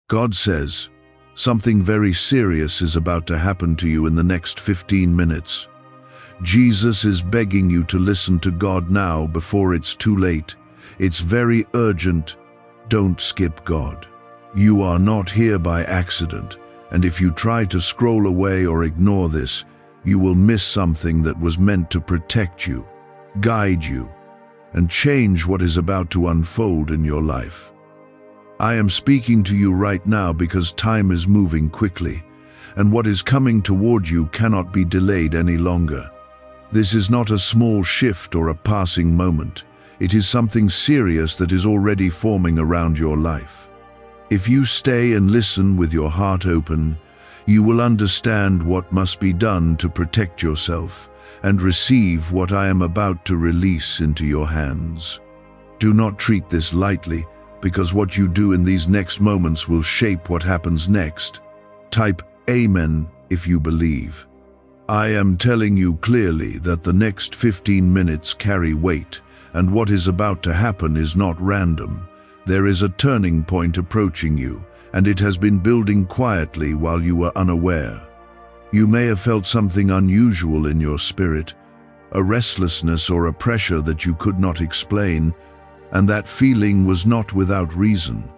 God says, something very serious is about to happen to you in the next 15 minutes. Jesus is begging you to listen to God now before it's too late. It's very urgent. Don't skip God. You are not here by accident, and if you try to scroll away or ignore this, you will miss something that was meant to protect you, guide you, and change what is about to unfold in your life. I am speaking to you right now because time is moving quickly, and what is coming toward you cannot be delayed any longer. This is not a small shift or a passing moment. It is something serious that is already forming around your life. If you stay and listen with your heart open, you will understand what must be done to protect yourself and receive what I am about to release into your hands. Do not treat this lightly, because what you do in these next moments will shape what happens next. Type Amen if you believe. I am telling you clearly that the next 15 minutes carry weight, and what is about to happen is not random. There is a turning point approaching you, and it has been building quietly while you were unaware. You may have felt something unusual in your spirit, a restlessness or a pressure that you could not explain, and that feeling was not without reason.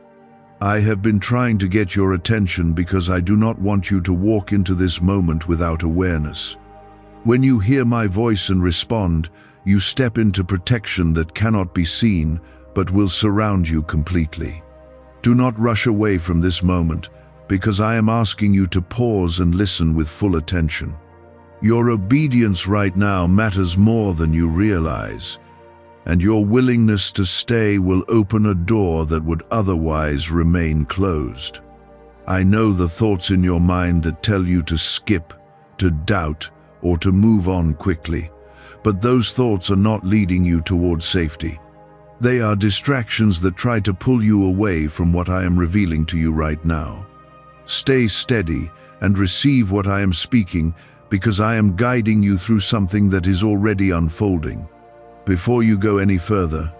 I have been trying to get your attention because I do not want you to walk into this moment without awareness. When you hear my voice and respond, you step into protection that cannot be seen but will surround you completely. Do not rush away from this moment, because I am asking you to pause and listen with full attention. Your obedience right now matters more than you realize, and your willingness to stay will open a door that would otherwise remain closed. I know the thoughts in your mind that tell you to skip, to doubt, or to move on quickly, but those thoughts are not leading you towards safety. They are distractions that try to pull you away from what I am revealing to you right now. Stay steady and receive what I am speaking, because I am guiding you through something that is already unfolding. Before you go any further,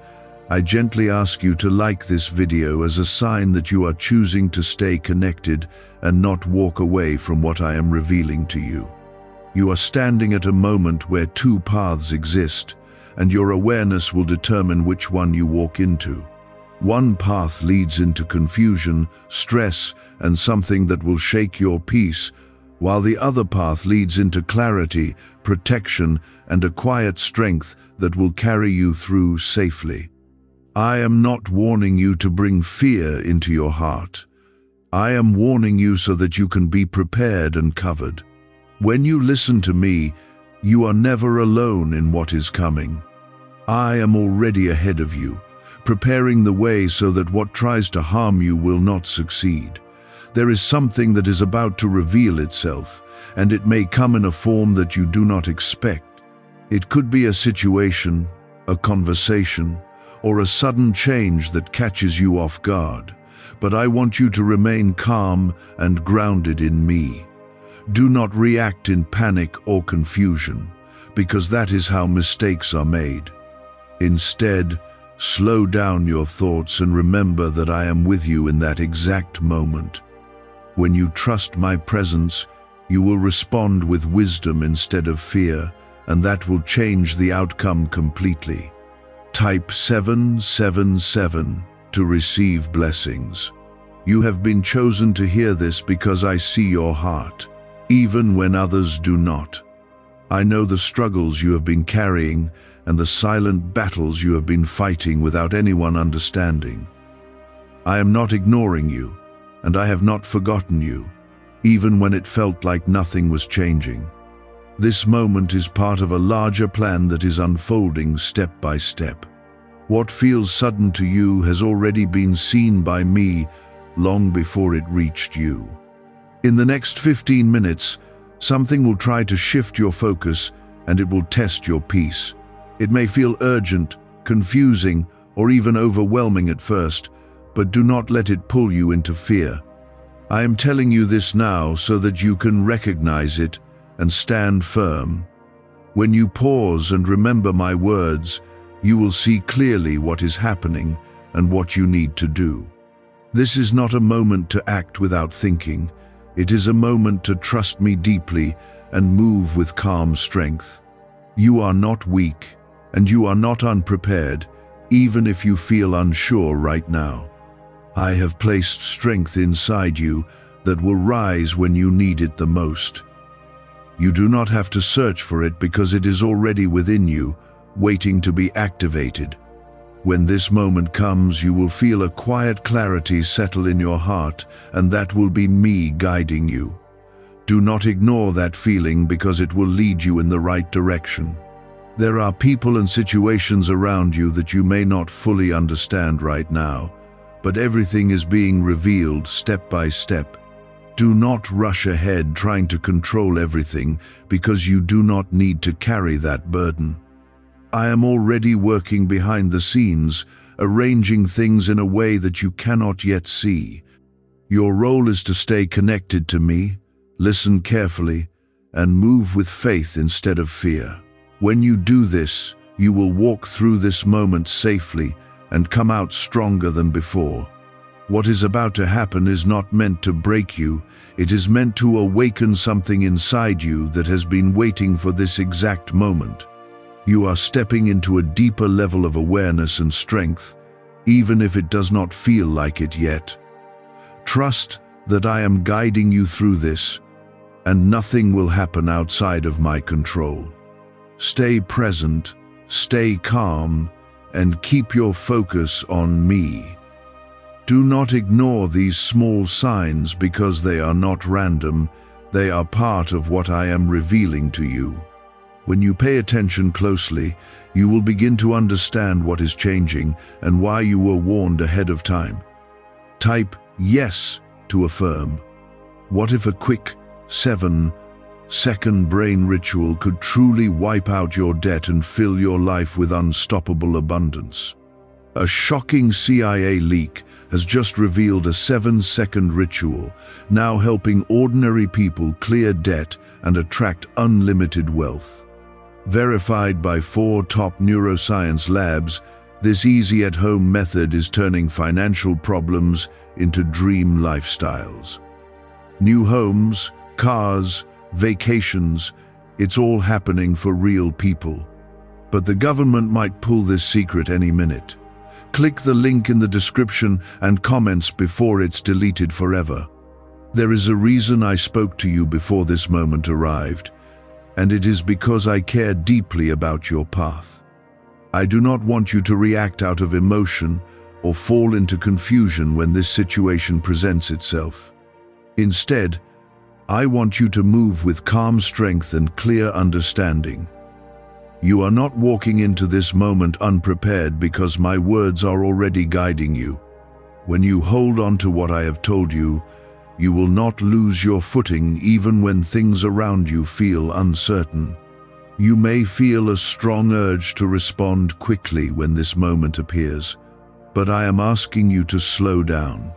I gently ask you to like this video as a sign that you are choosing to stay connected and not walk away from what I am revealing to you. You are standing at a moment where two paths exist, and your awareness will determine which one you walk into. One path leads into confusion, stress, and something that will shake your peace, while the other path leads into clarity, protection, and a quiet strength that will carry you through safely. I am not warning you to bring fear into your heart. I am warning you so that you can be prepared and covered. When you listen to me, you are never alone in what is coming. I am already ahead of you, preparing the way so that what tries to harm you will not succeed. There is something that is about to reveal itself, and it may come in a form that you do not expect. It could be a situation, a conversation, or a sudden change that catches you off guard. But I want you to remain calm and grounded in me. Do not react in panic or confusion, because that is how mistakes are made. Instead, slow down your thoughts and remember that I am with you in that exact moment. When you trust my presence, you will respond with wisdom instead of fear, and that will change the outcome completely. Type 777 to receive blessings. You have been chosen to hear this because I see your heart, even when others do not. I know the struggles you have been carrying and the silent battles you have been fighting without anyone understanding. I am not ignoring you, and I have not forgotten you, even when it felt like nothing was changing. This moment is part of a larger plan that is unfolding step by step. What feels sudden to you has already been seen by me long before it reached you. In the next 15 minutes, something will try to shift your focus, and it will test your peace. It may feel urgent, confusing, or even overwhelming at first, but do not let it pull you into fear. I am telling you this now so that you can recognize it and stand firm. When you pause and remember my words, you will see clearly what is happening and what you need to do. This is not a moment to act without thinking. It is a moment to trust me deeply and move with calm strength. You are not weak, and you are not unprepared, even if you feel unsure right now. I have placed strength inside you that will rise when you need it the most. You do not have to search for it because it is already within you, waiting to be activated. When this moment comes, you will feel a quiet clarity settle in your heart, and that will be me guiding you. Do not ignore that feeling because it will lead you in the right direction. There are people and situations around you that you may not fully understand right now, but everything is being revealed step by step. Do not rush ahead trying to control everything because you do not need to carry that burden. I am already working behind the scenes, arranging things in a way that you cannot yet see. Your role is to stay connected to me, listen carefully, and move with faith instead of fear. When you do this, you will walk through this moment safely and come out stronger than before. What is about to happen is not meant to break you, it is meant to awaken something inside you that has been waiting for this exact moment. You are stepping into a deeper level of awareness and strength, even if it does not feel like it yet. Trust that I am guiding you through this, and nothing will happen outside of my control. Stay present, stay calm, and keep your focus on me. Do not ignore these small signs because they are not random, they are part of what I am revealing to you. When you pay attention closely, you will begin to understand what is changing and why you were warned ahead of time. Type yes to affirm. What if a quick 7-second brain ritual could truly wipe out your debt and fill your life with unstoppable abundance? A shocking CIA leak has just revealed a 7-second ritual, now helping ordinary people clear debt and attract unlimited wealth. Verified by 4 top neuroscience labs, this easy at-home method is turning financial problems into dream lifestyles. New homes, cars, vacations, it's all happening for real people. But the government might pull this secret any minute. Click the link in the description and comments before it's deleted forever. There is a reason I spoke to you before this moment arrived, and it is because I care deeply about your path. I do not want you to react out of emotion or fall into confusion when this situation presents itself. Instead, I want you to move with calm strength and clear understanding. You are not walking into this moment unprepared because my words are already guiding you. When you hold on to what I have told you, you will not lose your footing even when things around you feel uncertain. You may feel a strong urge to respond quickly when this moment appears, but I am asking you to slow down.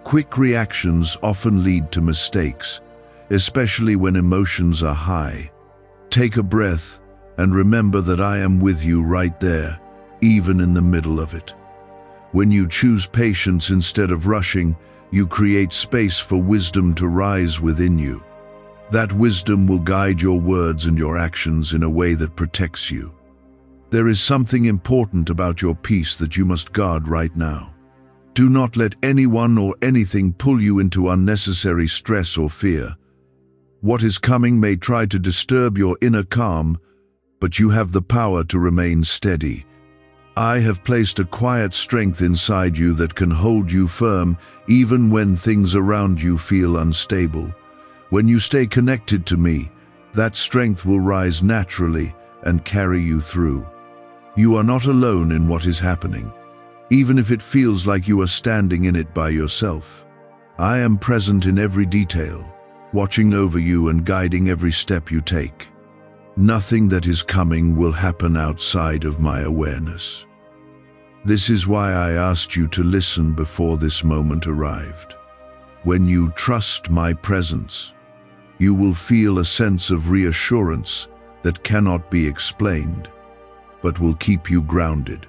Quick reactions often lead to mistakes, especially when emotions are high. Take a breath and remember that I am with you right there, even in the middle of it. When you choose patience instead of rushing, you create space for wisdom to rise within you. That wisdom will guide your words and your actions in a way that protects you. There is something important about your peace that you must guard right now. Do not let anyone or anything pull you into unnecessary stress or fear. What is coming may try to disturb your inner calm, but you have the power to remain steady. I have placed a quiet strength inside you that can hold you firm even when things around you feel unstable. When you stay connected to me, that strength will rise naturally and carry you through. You are not alone in what is happening, even if it feels like you are standing in it by yourself. I am present in every detail, watching over you and guiding every step you take. Nothing that is coming will happen outside of my awareness. This is why I asked you to listen before this moment arrived. When you trust my presence, you will feel a sense of reassurance that cannot be explained, but will keep you grounded.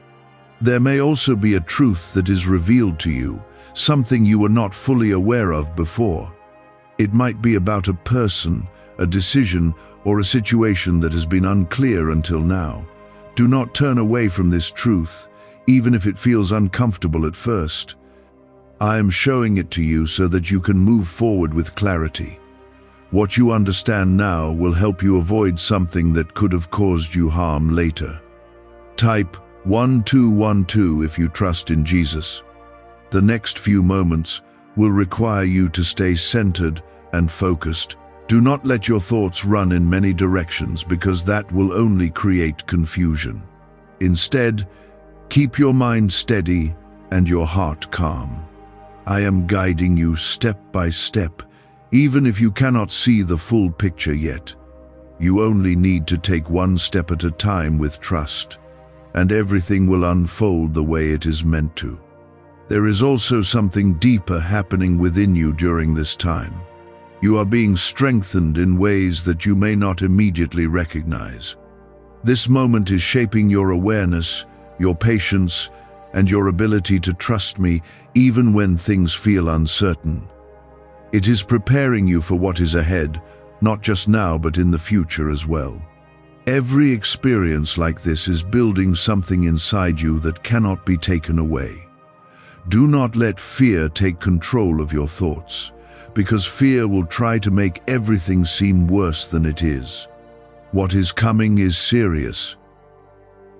There may also be a truth that is revealed to you, something you were not fully aware of before. It might be about a person, a decision, or a situation that has been unclear until now. Do not turn away from this truth, even if it feels uncomfortable at first. I am showing it to you so that you can move forward with clarity. What you understand now will help you avoid something that could have caused you harm later. Type 1212 if you trust in Jesus. The next few moments will require you to stay centered and focused. Do not let your thoughts run in many directions because that will only create confusion. Instead, keep your mind steady and your heart calm. I am guiding you step by step, even if you cannot see the full picture yet. You only need to take one step at a time with trust, and everything will unfold the way it is meant to. There is also something deeper happening within you during this time. You are being strengthened in ways that you may not immediately recognize. This moment is shaping your awareness, your patience, and your ability to trust me even when things feel uncertain. It is preparing you for what is ahead, not just now but in the future as well. Every experience like this is building something inside you that cannot be taken away. Do not let fear take control of your thoughts, because fear will try to make everything seem worse than it is. What is coming is serious,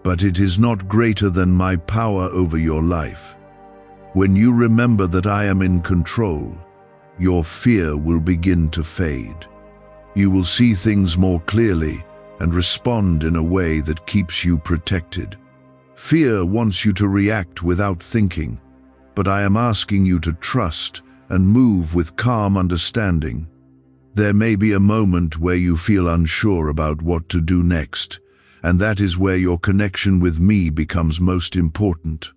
but it is not greater than my power over your life. When you remember that I am in control, your fear will begin to fade. You will see things more clearly and respond in a way that keeps you protected. Fear wants you to react without thinking, but I am asking you to trust and move with calm understanding. There may be a moment where you feel unsure about what to do next, and that is where your connection with me becomes most important.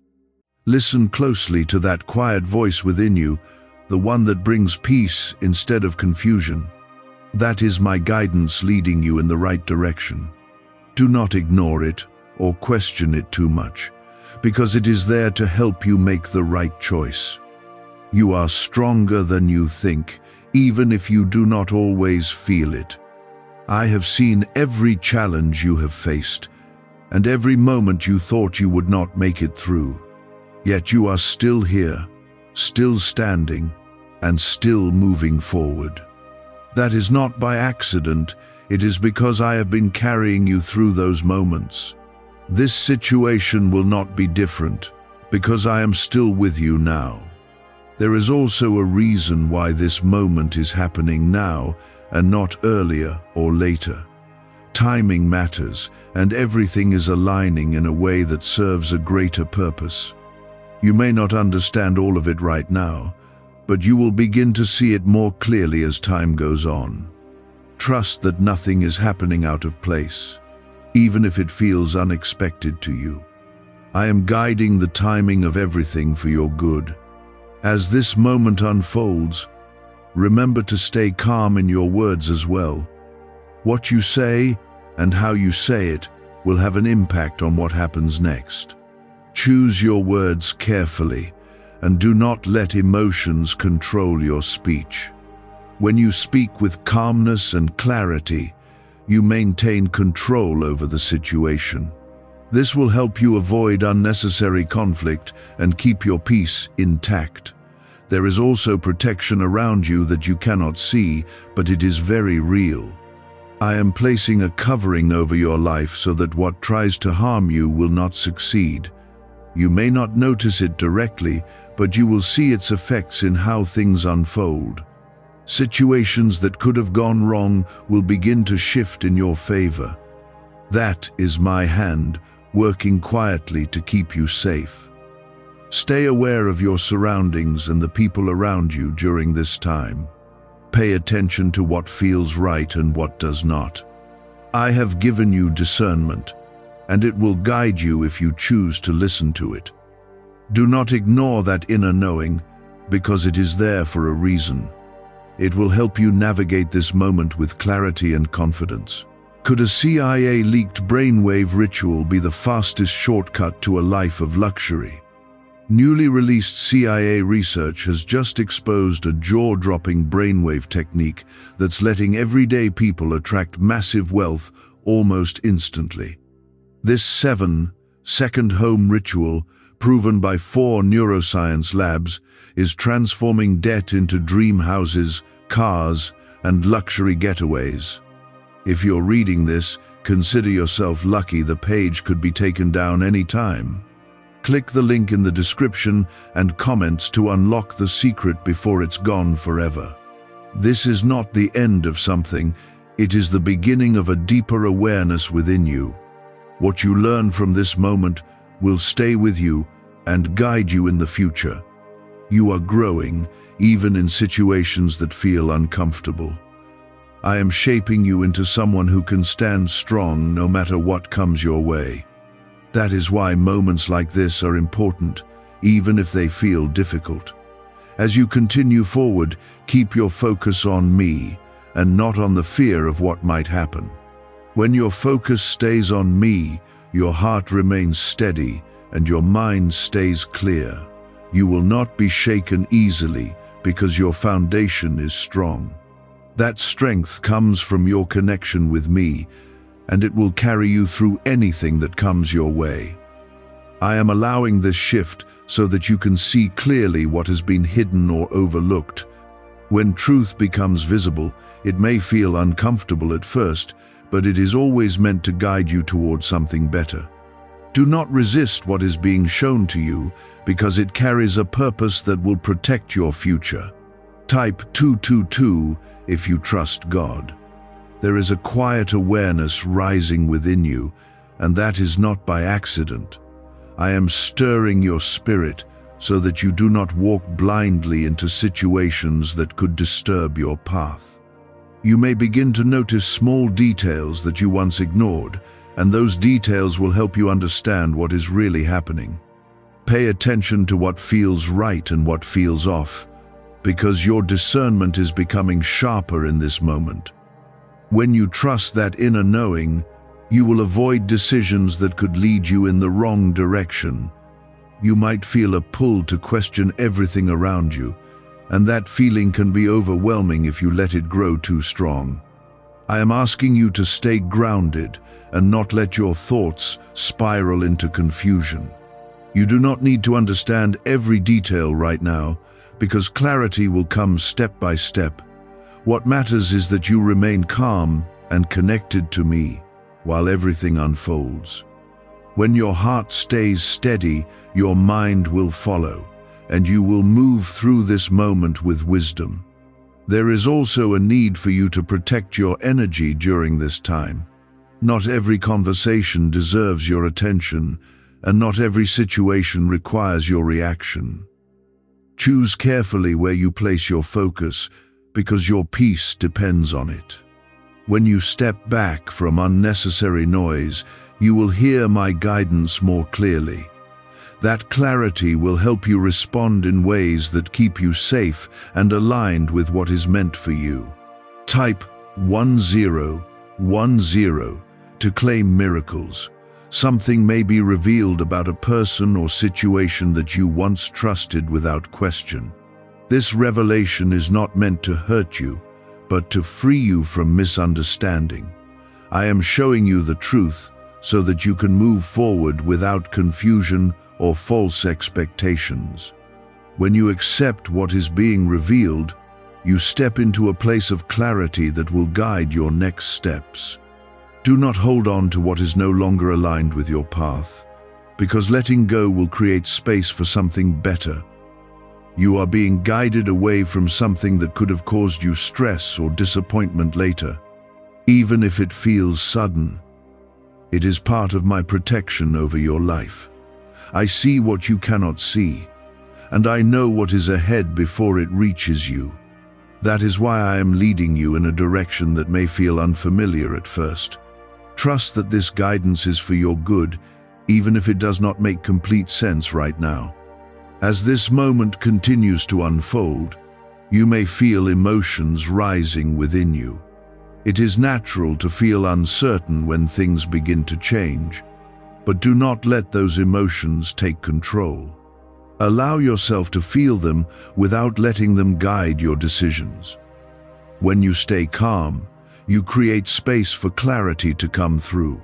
Listen closely to that quiet voice within you, the one that brings peace instead of confusion. That is my guidance leading you in the right direction. Do not ignore it or question it too much, because it is there to help you make the right choice. You are stronger than you think, even if you do not always feel it. I have seen every challenge you have faced, and every moment you thought you would not make it through. Yet you are still here, still standing, and still moving forward. That is not by accident, it is because I have been carrying you through those moments. This situation will not be different, because I am still with you now. There is also a reason why this moment is happening now and not earlier or later. Timing matters, and everything is aligning in a way that serves a greater purpose. You may not understand all of it right now, but you will begin to see it more clearly as time goes on. Trust that nothing is happening out of place, even if it feels unexpected to you. I am guiding the timing of everything for your good. As this moment unfolds, remember to stay calm in your words as well. What you say and how you say it will have an impact on what happens next. Choose your words carefully and do not let emotions control your speech. When you speak with calmness and clarity, you maintain control over the situation. This will help you avoid unnecessary conflict and keep your peace intact. There is also protection around you that you cannot see, but it is very real. I am placing a covering over your life so that what tries to harm you will not succeed. You may not notice it directly, but you will see its effects in how things unfold. Situations that could have gone wrong will begin to shift in your favor. That is my hand, working quietly to keep you safe. Stay aware of your surroundings and the people around you during this time. Pay attention to what feels right and what does not. I have given you discernment, and it will guide you if you choose to listen to it. Do not ignore that inner knowing, because it is there for a reason. It will help you navigate this moment with clarity and confidence. Could a CIA-leaked brainwave ritual be the fastest shortcut to a life of luxury? Newly released CIA research has just exposed a jaw-dropping brainwave technique that's letting everyday people attract massive wealth almost instantly. This 7-second home ritual, proven by 4 neuroscience labs, is transforming debt into dream houses, cars, and luxury getaways. If you're reading this, consider yourself lucky. The page could be taken down any time. Click the link in the description and comments to unlock the secret before it's gone forever. This is not the end of something, it is the beginning of a deeper awareness within you. What you learn from this moment will stay with you and guide you in the future. You are growing, even in situations that feel uncomfortable. I am shaping you into someone who can stand strong no matter what comes your way. That is why moments like this are important, even if they feel difficult. As you continue forward, keep your focus on me and not on the fear of what might happen. When your focus stays on me, your heart remains steady and your mind stays clear. You will not be shaken easily because your foundation is strong. That strength comes from your connection with me, and it will carry you through anything that comes your way. I am allowing this shift so that you can see clearly what has been hidden or overlooked. When truth becomes visible, it may feel uncomfortable at first, but it is always meant to guide you towards something better. Do not resist what is being shown to you, because it carries a purpose that will protect your future. Type 222 if you trust God. There is a quiet awareness rising within you, and that is not by accident. I am stirring your spirit so that you do not walk blindly into situations that could disturb your path. You may begin to notice small details that you once ignored, and those details will help you understand what is really happening. Pay attention to what feels right and what feels off, because your discernment is becoming sharper in this moment. When you trust that inner knowing, you will avoid decisions that could lead you in the wrong direction. You might feel a pull to question everything around you, and that feeling can be overwhelming if you let it grow too strong. I am asking you to stay grounded and not let your thoughts spiral into confusion. You do not need to understand every detail right now, because clarity will come step by step. What matters is that you remain calm and connected to me while everything unfolds. When your heart stays steady, your mind will follow, and you will move through this moment with wisdom. There is also a need for you to protect your energy during this time. Not every conversation deserves your attention, and not every situation requires your reaction. Choose carefully where you place your focus, because your peace depends on it. When you step back from unnecessary noise, you will hear my guidance more clearly. That clarity will help you respond in ways that keep you safe and aligned with what is meant for you. Type 1010 to claim miracles. Something may be revealed about a person or situation that you once trusted without question. This revelation is not meant to hurt you, but to free you from misunderstanding. I am showing you the truth so that you can move forward without confusion or false expectations. When you accept what is being revealed, you step into a place of clarity that will guide your next steps. Do not hold on to what is no longer aligned with your path, because letting go will create space for something better. You are being guided away from something that could have caused you stress or disappointment later. Even if it feels sudden, it is part of my protection over your life. I see what you cannot see, and I know what is ahead before it reaches you. That is why I am leading you in a direction that may feel unfamiliar at first. Trust that this guidance is for your good, even if it does not make complete sense right now. As this moment continues to unfold, you may feel emotions rising within you. It is natural to feel uncertain when things begin to change, but do not let those emotions take control. Allow yourself to feel them without letting them guide your decisions. When you stay calm, you create space for clarity to come through.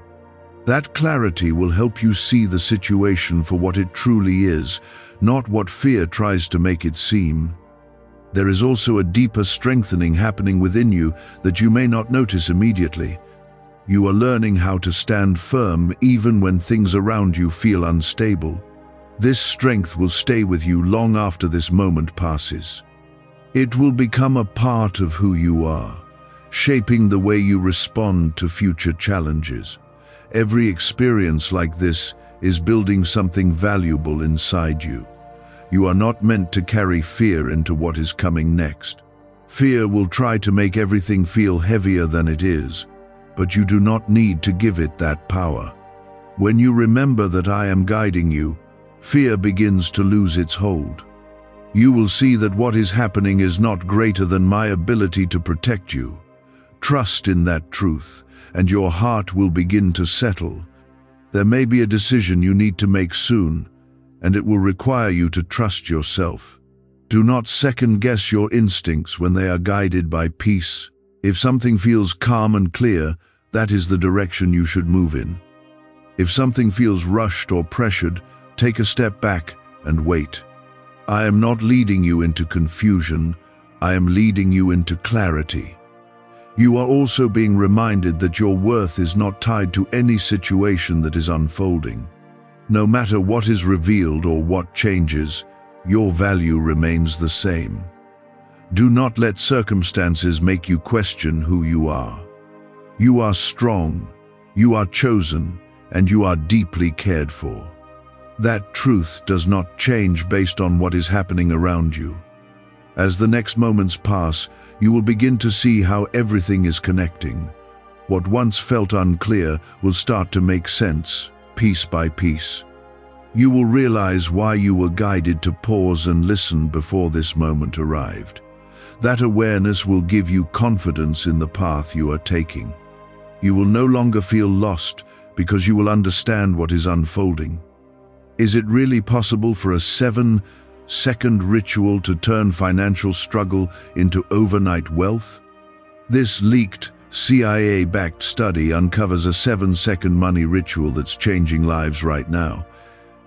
That clarity will help you see the situation for what it truly is, not what fear tries to make it seem. There is also a deeper strengthening happening within you that you may not notice immediately. You are learning how to stand firm even when things around you feel unstable. This strength will stay with you long after this moment passes. It will become a part of who you are, shaping the way you respond to future challenges. Every experience like this is building something valuable inside you. You are not meant to carry fear into what is coming next. Fear will try to make everything feel heavier than it is, but you do not need to give it that power. When you remember that I am guiding you, fear begins to lose its hold. You will see that what is happening is not greater than my ability to protect you. Trust in that truth, and your heart will begin to settle. There may be a decision you need to make soon, and it will require you to trust yourself. Do not second-guess your instincts when they are guided by peace. If something feels calm and clear, that is the direction you should move in. If something feels rushed or pressured, take a step back and wait. I am not leading you into confusion, I am leading you into clarity. You are also being reminded that your worth is not tied to any situation that is unfolding. No matter what is revealed or what changes, your value remains the same. Do not let circumstances make you question who you are. You are strong, you are chosen, and you are deeply cared for. That truth does not change based on what is happening around you. As the next moments pass, you will begin to see how everything is connecting. What once felt unclear will start to make sense, piece by piece. You will realize why you were guided to pause and listen before this moment arrived. That awareness will give you confidence in the path you are taking. You will no longer feel lost because you will understand what is unfolding. Is it really possible for a 7-second ritual to turn financial struggle into overnight wealth? This leaked, CIA-backed study uncovers a 7-second money ritual that's changing lives right now.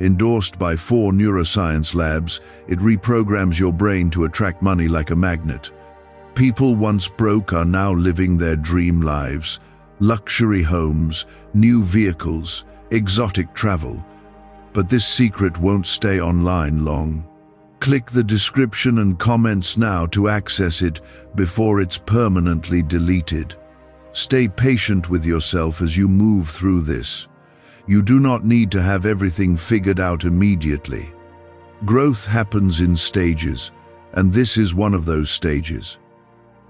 Endorsed by 4 neuroscience labs, it reprograms your brain to attract money like a magnet. People once broke are now living their dream lives. Luxury homes, new vehicles, exotic travel. But this secret won't stay online long. Click the description and comments now to access it before it's permanently deleted. Stay patient with yourself as you move through this. You do not need to have everything figured out immediately. Growth happens in stages, and this is one of those stages.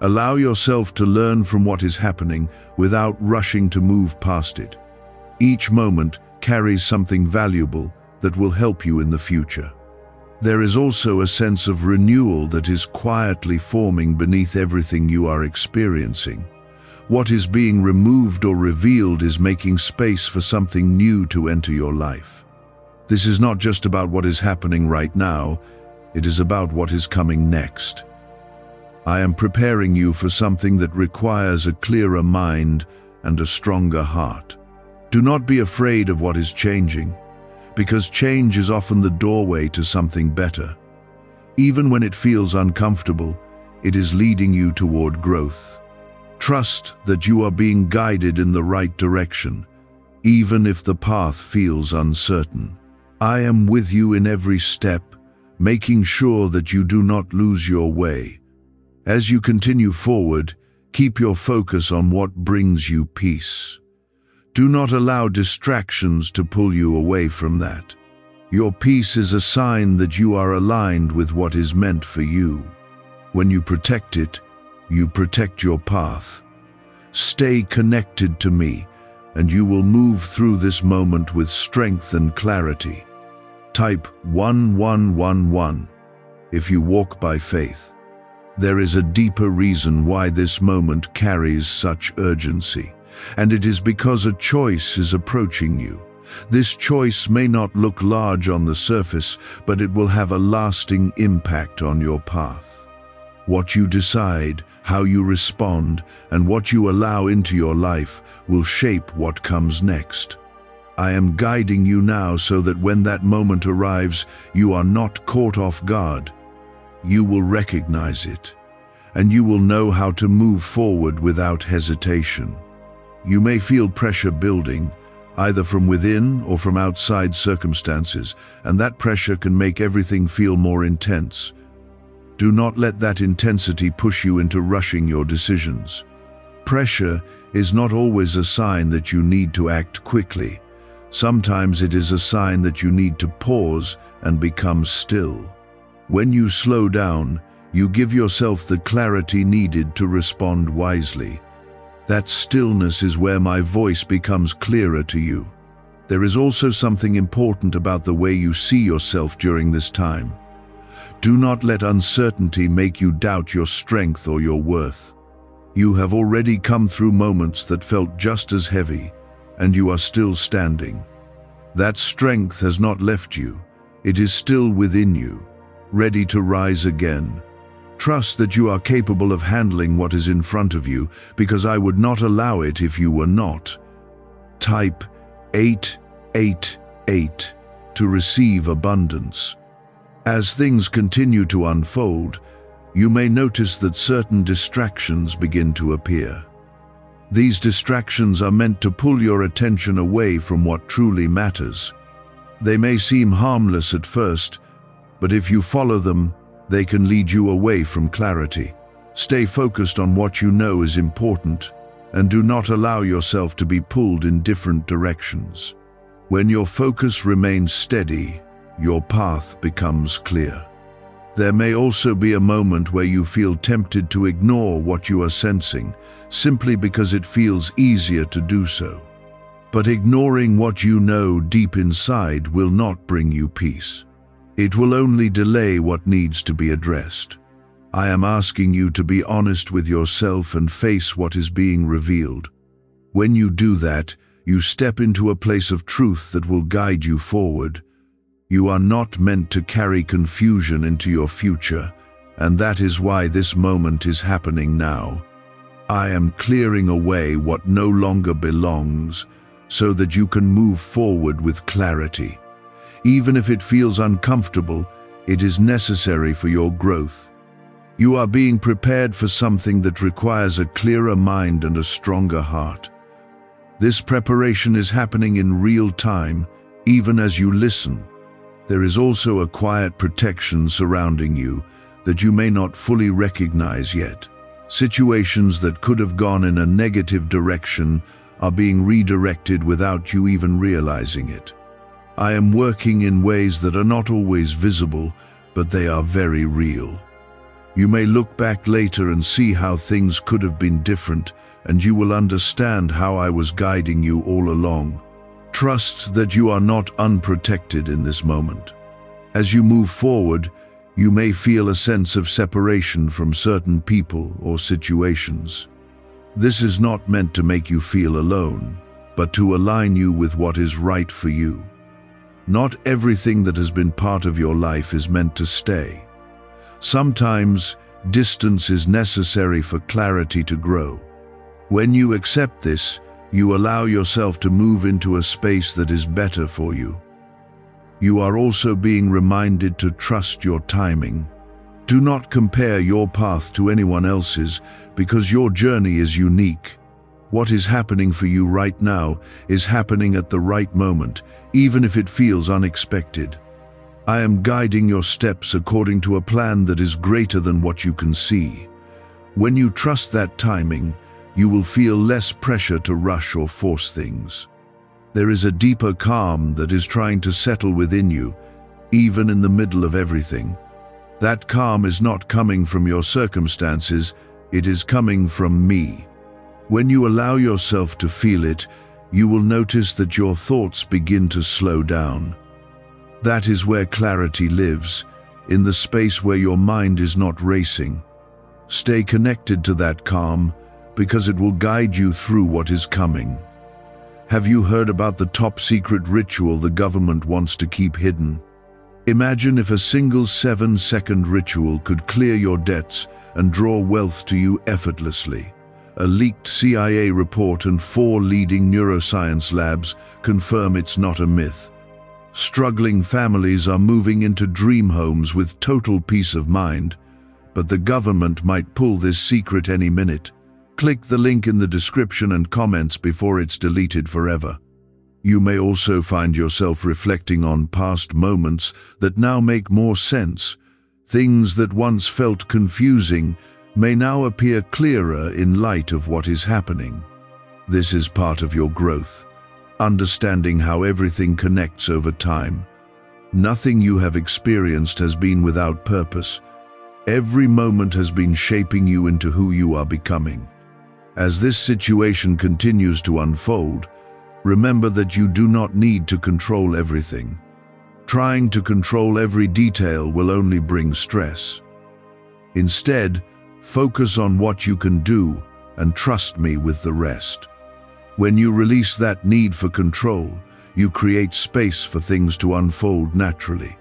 Allow yourself to learn from what is happening without rushing to move past it. Each moment carries something valuable that will help you in the future. There is also a sense of renewal that is quietly forming beneath everything you are experiencing. What is being removed or revealed is making space for something new to enter your life. This is not just about what is happening right now, it is about what is coming next. I am preparing you for something that requires a clearer mind and a stronger heart. Do not be afraid of what is changing, because change is often the doorway to something better. Even when it feels uncomfortable, it is leading you toward growth. Trust that you are being guided in the right direction, even if the path feels uncertain. I am with you in every step, making sure that you do not lose your way. As you continue forward, keep your focus on what brings you peace. Do not allow distractions to pull you away from that. Your peace is a sign that you are aligned with what is meant for you. When you protect it, you protect your path. Stay connected to me, and you will move through this moment with strength and clarity. Type 1111 if you walk by faith. There is a deeper reason why this moment carries such urgency, and it is because a choice is approaching you. This choice may not look large on the surface, but it will have a lasting impact on your path. What you decide, how you respond, and what you allow into your life will shape what comes next. I am guiding you now so that when that moment arrives, you are not caught off guard. You will recognize it, and you will know how to move forward without hesitation. You may feel pressure building, either from within or from outside circumstances, and that pressure can make everything feel more intense. Do not let that intensity push you into rushing your decisions. Pressure is not always a sign that you need to act quickly. Sometimes it is a sign that you need to pause and become still. When you slow down, you give yourself the clarity needed to respond wisely. That stillness is where my voice becomes clearer to you. There is also something important about the way you see yourself during this time. Do not let uncertainty make you doubt your strength or your worth. You have already come through moments that felt just as heavy, and you are still standing. That strength has not left you. It is still within you, ready to rise again. Trust that you are capable of handling what is in front of you, because I would not allow it if you were not. Type 888 to receive abundance. As things continue to unfold, you may notice that certain distractions begin to appear. These distractions are meant to pull your attention away from what truly matters. They may seem harmless at first, but if you follow them, they can lead you away from clarity. Stay focused on what you know is important, and do not allow yourself to be pulled in different directions. When your focus remains steady, your path becomes clear. There may also be a moment where you feel tempted to ignore what you are sensing, simply because it feels easier to do so. But ignoring what you know deep inside will not bring you peace. It will only delay what needs to be addressed. I am asking you to be honest with yourself and face what is being revealed. When you do that, you step into a place of truth that will guide you forward. You are not meant to carry confusion into your future, and that is why this moment is happening now. I am clearing away what no longer belongs, so that you can move forward with clarity. Even if it feels uncomfortable, it is necessary for your growth. You are being prepared for something that requires a clearer mind and a stronger heart. This preparation is happening in real time, even as you listen. There is also a quiet protection surrounding you that you may not fully recognize yet. Situations that could have gone in a negative direction are being redirected without you even realizing it. I am working in ways that are not always visible, but they are very real. You may look back later and see how things could have been different, and you will understand how I was guiding you all along. Trust that you are not unprotected in this moment. As you move forward, you may feel a sense of separation from certain people or situations. This is not meant to make you feel alone, but to align you with what is right for you. Not everything that has been part of your life is meant to stay. Sometimes, distance is necessary for clarity to grow. When you accept this, you allow yourself to move into a space that is better for you. You are also being reminded to trust your timing. Do not compare your path to anyone else's, because your journey is unique. What is happening for you right now is happening at the right moment, even if it feels unexpected. I am guiding your steps according to a plan that is greater than what you can see. When you trust that timing, you will feel less pressure to rush or force things. There is a deeper calm that is trying to settle within you, even in the middle of everything. That calm is not coming from your circumstances, it is coming from me. When you allow yourself to feel it, you will notice that your thoughts begin to slow down. That is where clarity lives, in the space where your mind is not racing. Stay connected to that calm, because it will guide you through what is coming. Have you heard about the top secret ritual the government wants to keep hidden? Imagine if a single 7-second ritual could clear your debts and draw wealth to you effortlessly. A leaked CIA report and 4 leading neuroscience labs confirm it's not a myth. Struggling families are moving into dream homes with total peace of mind, but the government might pull this secret any minute. Click the link in the description and comments before it's deleted forever. You may also find yourself reflecting on past moments that now make more sense. Things that once felt confusing may now appear clearer in light of what is happening. This is part of your growth, understanding how everything connects over time. Nothing you have experienced has been without purpose. Every moment has been shaping you into who you are becoming. As this situation continues to unfold, remember that you do not need to control everything. Trying to control every detail will only bring stress. Instead, focus on what you can do and trust me with the rest. When you release that need for control, you create space for things to unfold naturally.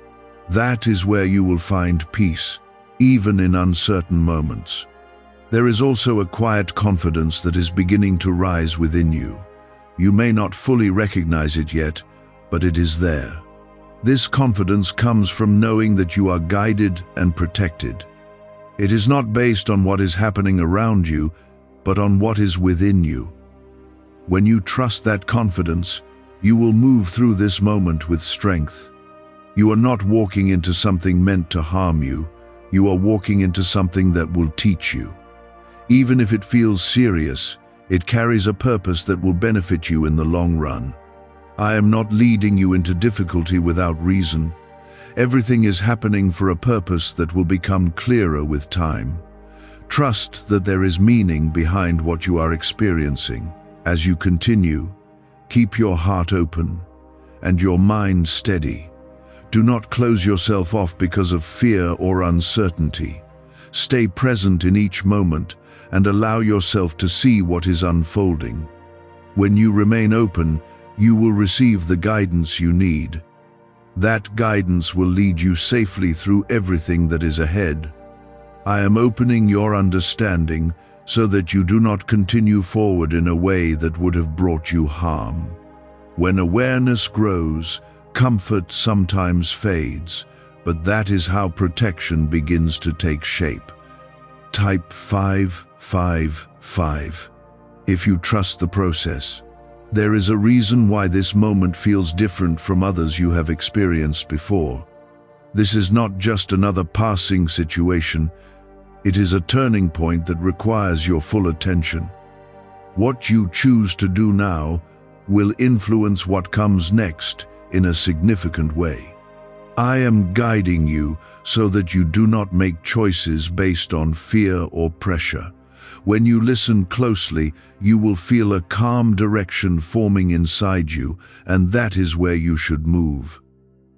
That is where you will find peace, even in uncertain moments. There is also a quiet confidence that is beginning to rise within you. You may not fully recognize it yet, but it is there. This confidence comes from knowing that you are guided and protected. It is not based on what is happening around you, but on what is within you. When you trust that confidence, you will move through this moment with strength. You are not walking into something meant to harm you. You are walking into something that will teach you. Even if it feels serious, it carries a purpose that will benefit you in the long run. I am not leading you into difficulty without reason. Everything is happening for a purpose that will become clearer with time. Trust that there is meaning behind what you are experiencing. As you continue, keep your heart open and your mind steady. Do not close yourself off because of fear or uncertainty. Stay present in each moment and allow yourself to see what is unfolding. When you remain open, you will receive the guidance you need. That guidance will lead you safely through everything that is ahead. I am opening your understanding so that you do not continue forward in a way that would have brought you harm. When awareness grows, comfort sometimes fades, but that is how protection begins to take shape. Type 555 if you trust the process. There is a reason why this moment feels different from others you have experienced before. This is not just another passing situation. It is a turning point that requires your full attention. What you choose to do now will influence what comes next in a significant way. I am guiding you so that you do not make choices based on fear or pressure. When you listen closely, you will feel a calm direction forming inside you, and that is where you should move.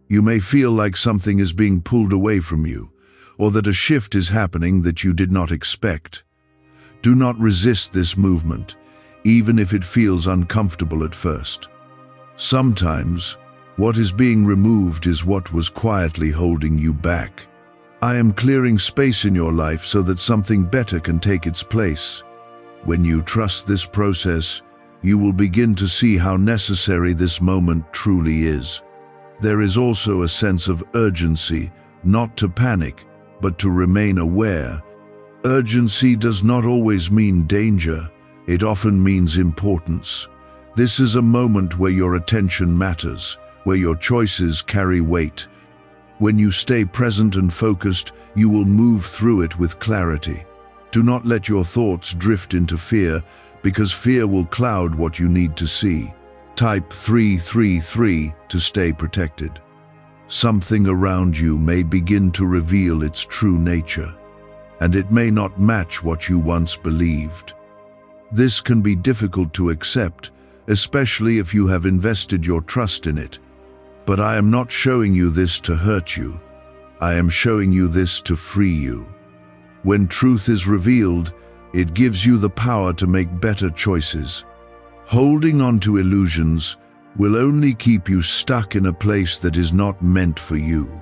You may feel like something is being pulled away from you, or that a shift is happening that you did not expect. Do not resist this movement, even if it feels uncomfortable at first. Sometimes, what is being removed is what was quietly holding you back. I am clearing space in your life so that something better can take its place. When you trust this process, you will begin to see how necessary this moment truly is. There is also a sense of urgency, not to panic, but to remain aware. Urgency does not always mean danger. It often means importance. This is a moment where your attention matters, where your choices carry weight. When you stay present and focused, you will move through it with clarity. Do not let your thoughts drift into fear, because fear will cloud what you need to see. Type 333 to stay protected. Something around you may begin to reveal its true nature, and it may not match what you once believed. This can be difficult to accept, especially if you have invested your trust in it. But I am not showing you this to hurt you. I am showing you this to free you. When truth is revealed, it gives you the power to make better choices. Holding on to illusions will only keep you stuck in a place that is not meant for you.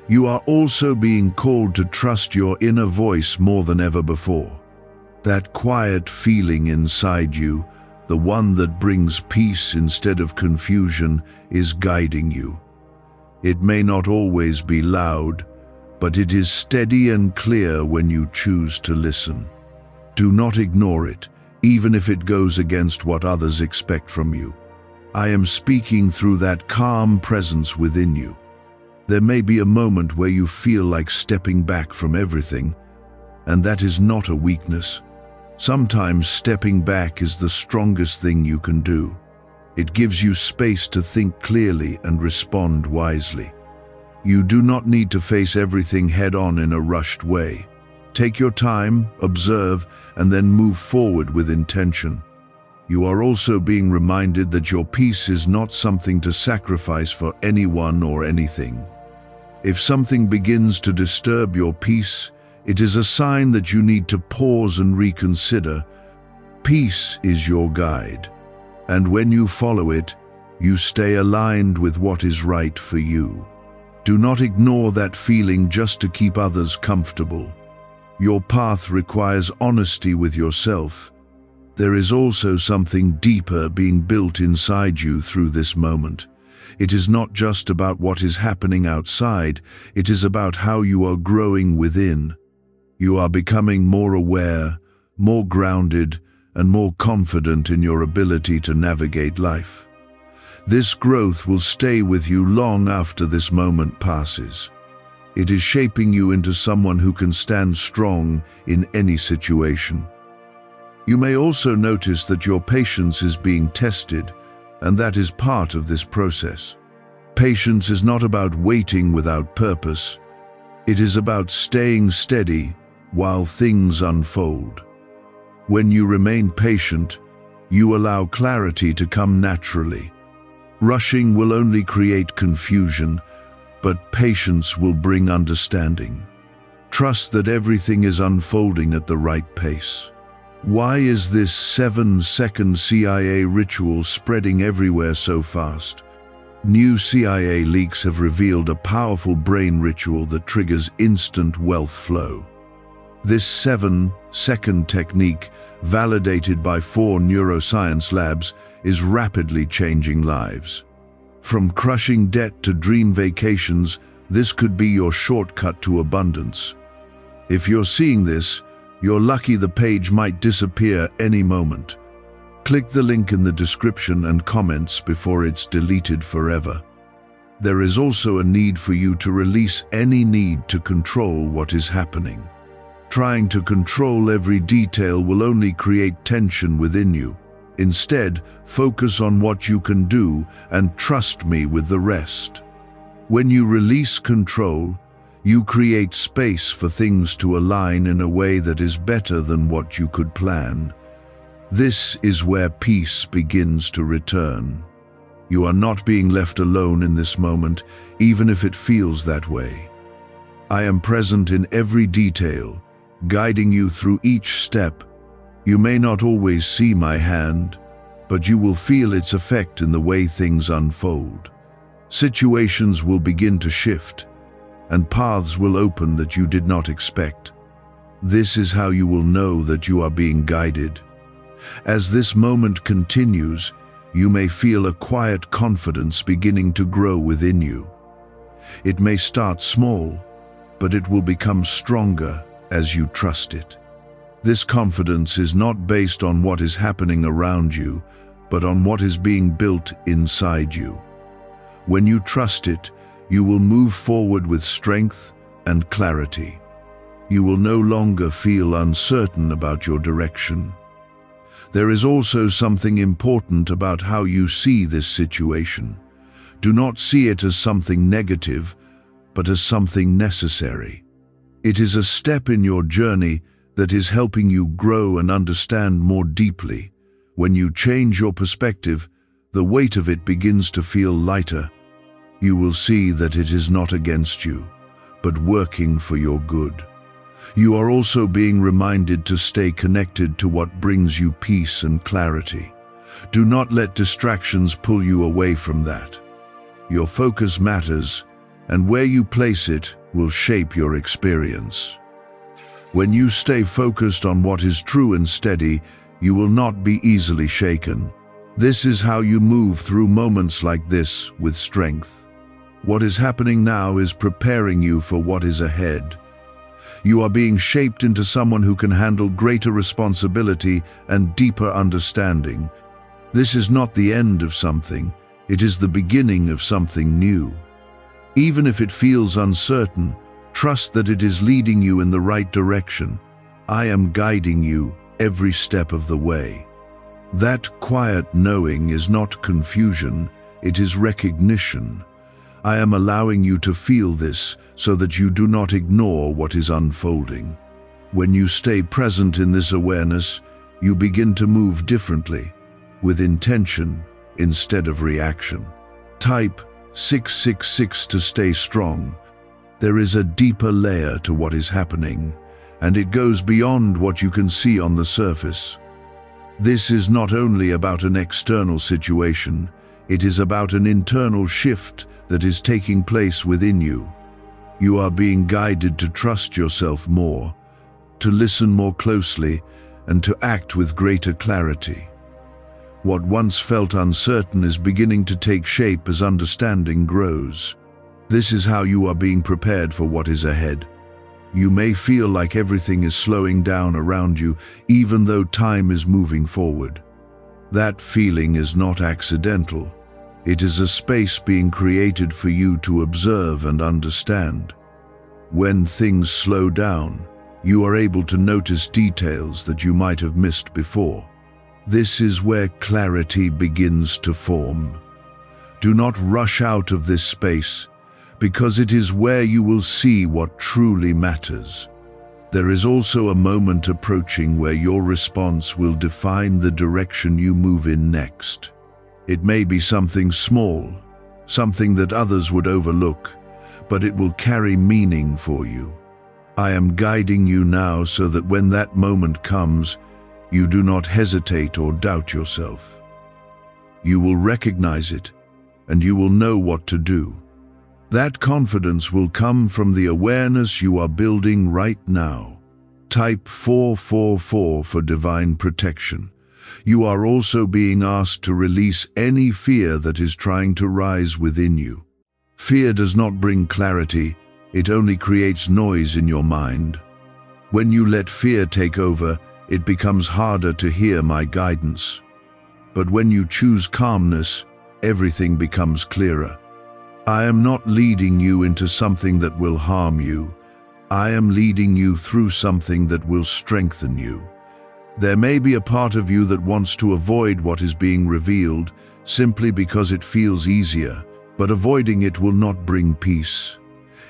You are also being called to trust your inner voice more than ever before. That quiet feeling inside you, the one that brings peace instead of confusion, is guiding you. It may not always be loud, but it is steady and clear when you choose to listen. Do not ignore it, even if it goes against what others expect from you. I am speaking through that calm presence within you. There may be a moment where you feel like stepping back from everything, and that is not a weakness. Sometimes stepping back is the strongest thing you can do. It gives you space to think clearly and respond wisely. You do not need to face everything head-on in a rushed way. Take your time, observe, and then move forward with intention. You are also being reminded that your peace is not something to sacrifice for anyone or anything. If something begins to disturb your peace, it is a sign that you need to pause and reconsider. Peace is your guide, and when you follow it, you stay aligned with what is right for you. Do not ignore that feeling just to keep others comfortable. Your path requires honesty with yourself. There is also something deeper being built inside you through this moment. It is not just about what is happening outside, it is about how you are growing within. You are becoming more aware, more grounded, and more confident in your ability to navigate life. This growth will stay with you long after this moment passes. It is shaping you into someone who can stand strong in any situation. You may also notice that your patience is being tested, and that is part of this process. Patience is not about waiting without purpose. It is about staying steady while things unfold. When you remain patient, you allow clarity to come naturally. Rushing will only create confusion, but patience will bring understanding. Trust that everything is unfolding at the right pace. Why is this 7-second CIA ritual spreading everywhere so fast? New CIA leaks have revealed a powerful brain ritual that triggers instant wealth flow. This 7-second technique, validated by 4 neuroscience labs, is rapidly changing lives. From crushing debt to dream vacations, this could be your shortcut to abundance. If you're seeing this, you're lucky the page might disappear any moment. Click the link in the description and comments before it's deleted forever. There is also a need for you to release any need to control what is happening. Trying to control every detail will only create tension within you. Instead, focus on what you can do and trust me with the rest. When you release control, you create space for things to align in a way that is better than what you could plan. This is where peace begins to return. You are not being left alone in this moment, even if it feels that way. I am present in every detail, guiding you through each step. You may not always see my hand, but you will feel its effect in the way things unfold. Situations will begin to shift, and paths will open that you did not expect. This is how you will know that you are being guided. As this moment continues, you may feel a quiet confidence beginning to grow within you. It may start small, but it will become stronger as you trust it. This confidence is not based on what is happening around you, but on what is being built inside you. When you trust it, you will move forward with strength and clarity. You will no longer feel uncertain about your direction. There is also something important about how you see this situation. Do not see it as something negative, but as something necessary. It is a step in your journey that is helping you grow and understand more deeply. When you change your perspective, the weight of it begins to feel lighter. You will see that it is not against you, but working for your good. You are also being reminded to stay connected to what brings you peace and clarity. Do not let distractions pull you away from that. Your focus matters, and where you place it will shape your experience. When you stay focused on what is true and steady, you will not be easily shaken. This is how you move through moments like this with strength. What is happening now is preparing you for what is ahead. You are being shaped into someone who can handle greater responsibility and deeper understanding. This is not the end of something, it is the beginning of something new. Even if it feels uncertain, trust that it is leading you in the right direction. I am guiding you every step of the way. That quiet knowing is not confusion, it is recognition. I am allowing you to feel this so that you do not ignore what is unfolding. When you stay present in this awareness, you begin to move differently, with intention instead of reaction. Type 666 to stay strong. There is a deeper layer to what is happening, and it goes beyond what you can see on the surface. This is not only about an external situation, it is about an internal shift that is taking place within you. You are being guided to trust yourself more, to listen more closely, and to act with greater clarity. What once felt uncertain is beginning to take shape as understanding grows. This is how you are being prepared for what is ahead. You may feel like everything is slowing down around you, even though time is moving forward. That feeling is not accidental. It is a space being created for you to observe and understand. When things slow down, you are able to notice details that you might have missed before. This is where clarity begins to form. Do not rush out of this space, because it is where you will see what truly matters. There is also a moment approaching where your response will define the direction you move in next. It may be something small, something that others would overlook, but it will carry meaning for you. I am guiding you now so that when that moment comes, you do not hesitate or doubt yourself. You will recognize it, and you will know what to do. That confidence will come from the awareness you are building right now. Type 444 for divine protection. You are also being asked to release any fear that is trying to rise within you. Fear does not bring clarity, it only creates noise in your mind. When you let fear take over, it becomes harder to hear my guidance. But when you choose calmness, everything becomes clearer. I am not leading you into something that will harm you. I am leading you through something that will strengthen you. There may be a part of you that wants to avoid what is being revealed simply because it feels easier, but avoiding it will not bring peace.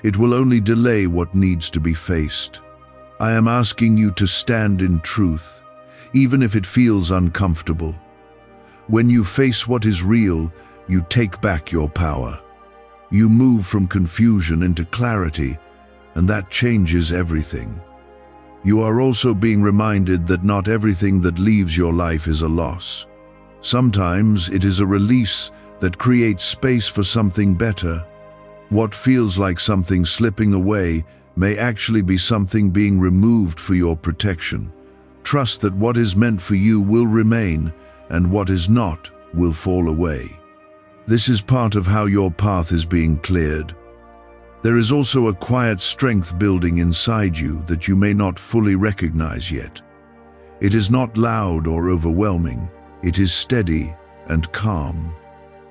It will only delay what needs to be faced. I am asking you to stand in truth, even if it feels uncomfortable. When you face what is real, you take back your power. You move from confusion into clarity, and that changes everything. You are also being reminded that not everything that leaves your life is a loss. Sometimes it is a release that creates space for something better. What feels like something slipping away may actually be something being removed for your protection. Trust that what is meant for you will remain, and what is not will fall away. This is part of how your path is being cleared. There is also a quiet strength building inside you that you may not fully recognize yet. It is not loud or overwhelming. It is steady and calm.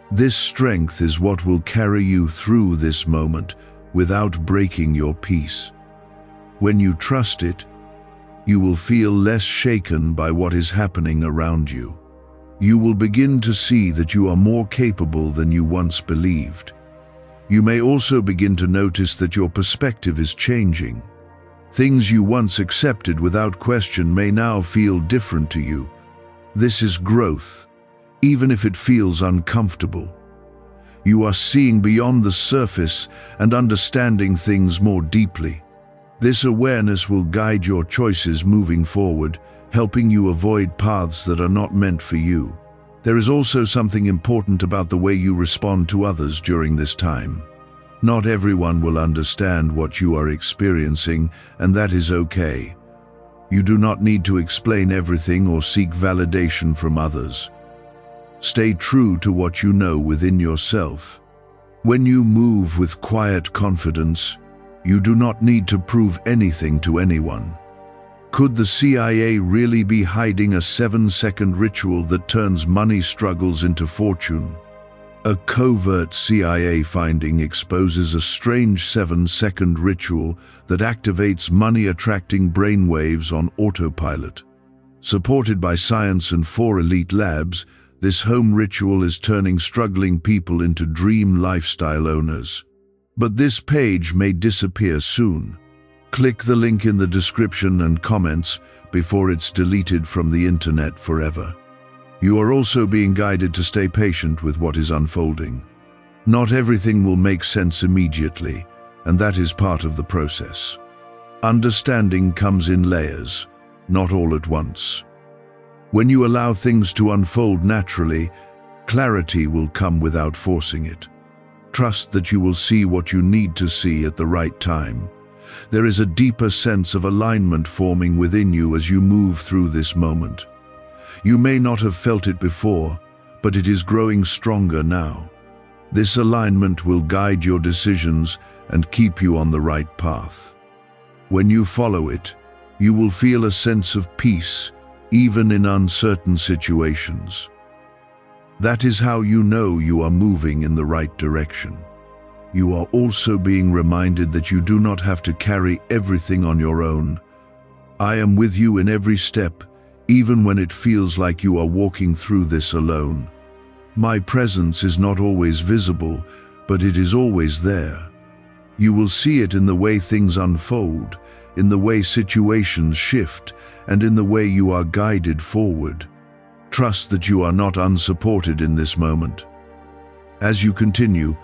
This strength is what will carry you through this moment without breaking your peace. When you trust it, you will feel less shaken by what is happening around you. You will begin to see that you are more capable than you once believed. You may also begin to notice that your perspective is changing. Things you once accepted without question may now feel different to you. This is growth, even if it feels uncomfortable. You are seeing beyond the surface and understanding things more deeply. This awareness will guide your choices moving forward, helping you avoid paths that are not meant for you. There is also something important about the way you respond to others during this time. Not everyone will understand what you are experiencing, and that is okay. You do not need to explain everything or seek validation from others. Stay true to what you know within yourself. When you move with quiet confidence, you do not need to prove anything to anyone. Could the CIA really be hiding a 7-second ritual that turns money struggles into fortune? A covert CIA finding exposes a strange 7-second ritual that activates money-attracting brainwaves on autopilot. Supported by science and 4 elite labs, this home ritual is turning struggling people into dream lifestyle owners. But this page may disappear soon. Click the link in the description and comments before it's deleted from the internet forever. You are also being guided to stay patient with what is unfolding. Not everything will make sense immediately, and that is part of the process. Understanding comes in layers, not all at once. When you allow things to unfold naturally, clarity will come without forcing it. Trust that you will see what you need to see at the right time. There is a deeper sense of alignment forming within you as you move through this moment. You may not have felt it before, but it is growing stronger now. This alignment will guide your decisions and keep you on the right path. When you follow it, you will feel a sense of peace, even in uncertain situations. That is how you know you are moving in the right direction. You are also being reminded that you do not have to carry everything on your own. I am with you in every step, even when it feels like you are walking through this alone. My presence is not always visible, but it is always there. You will see it in the way things unfold, in the way situations shift, and in the way you are guided forward. Trust that you are not unsupported in this moment. As you continue,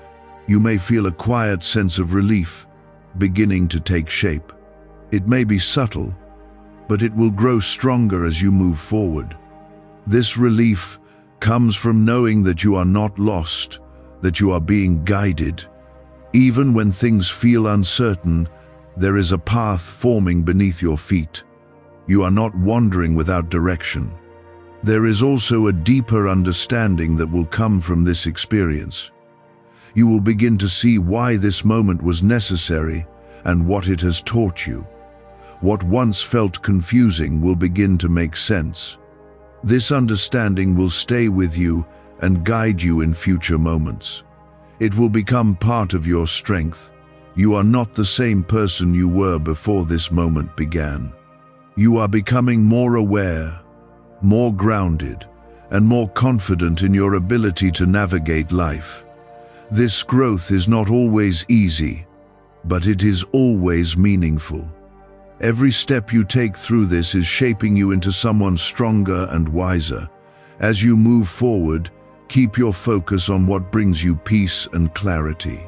you may feel a quiet sense of relief beginning to take shape. It may be subtle, but it will grow stronger as you move forward. This relief comes from knowing that you are not lost, that you are being guided. Even when things feel uncertain, there is a path forming beneath your feet. You are not wandering without direction. There is also a deeper understanding that will come from this experience. You will begin to see why this moment was necessary and what it has taught you. What once felt confusing will begin to make sense. This understanding will stay with you and guide you in future moments. It will become part of your strength. You are not the same person you were before this moment began. You are becoming more aware, more grounded, and more confident in your ability to navigate life. This growth is not always easy, but it is always meaningful. Every step you take through this is shaping you into someone stronger and wiser. As you move forward, keep your focus on what brings you peace and clarity.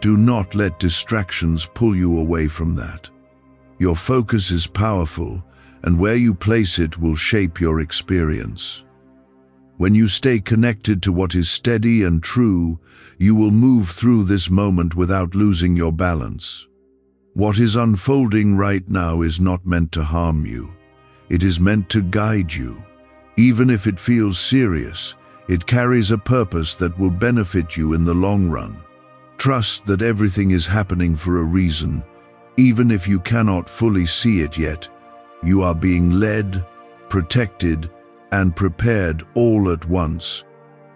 Do not let distractions pull you away from that. Your focus is powerful, and where you place it will shape your experience. When you stay connected to what is steady and true, you will move through this moment without losing your balance. What is unfolding right now is not meant to harm you. It is meant to guide you. Even if it feels serious, it carries a purpose that will benefit you in the long run. Trust that everything is happening for a reason. Even if you cannot fully see it yet, you are being led, protected, and prepared all at once.